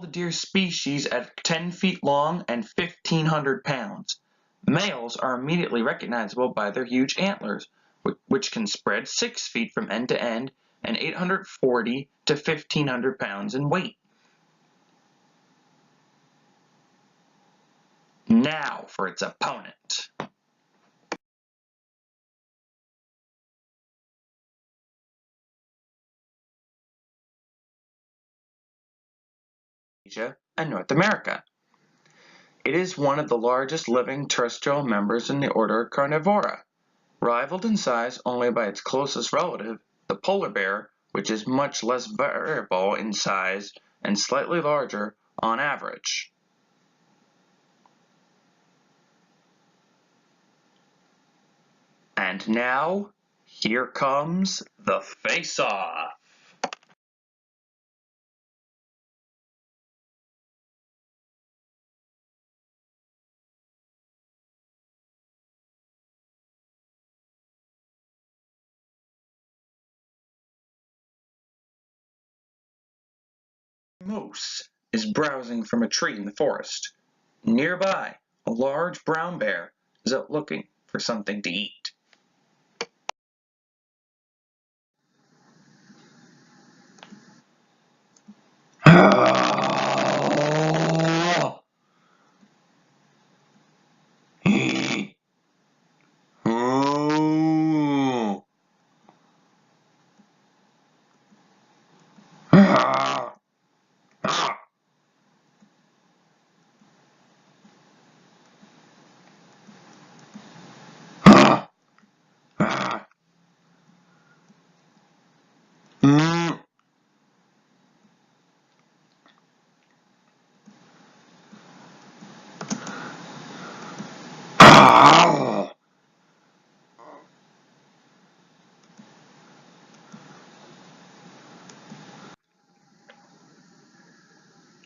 the deer species at 10 feet long and 1,500 pounds. Males are immediately recognizable by their huge antlers, which can spread 6 feet from end to end and 840 to 1,500 pounds in weight. Now for its opponent. Asia and North America. It is one of the largest living terrestrial members in the order Carnivora, rivaled in size only by its closest relative, the polar bear, which is much less variable in size and slightly larger on average. And now, here comes the face-off. Moose is browsing from a tree in the forest. Nearby, a large brown bear is out looking for something to eat.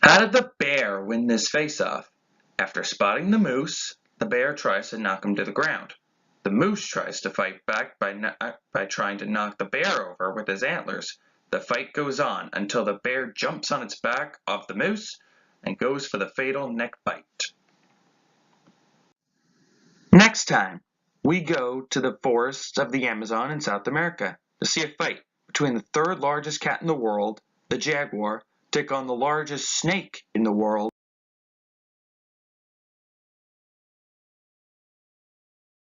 How did the bear win this face-off? After spotting the moose, the bear tries to knock him to the ground. The moose tries to fight back by trying to knock the bear over with his antlers. The fight goes on until the bear jumps on its back off the moose and goes for the fatal neck bite. Next time, we go to the forests of the Amazon in South America to see a fight between the third largest cat in the world, the jaguar, take on the largest snake in the world,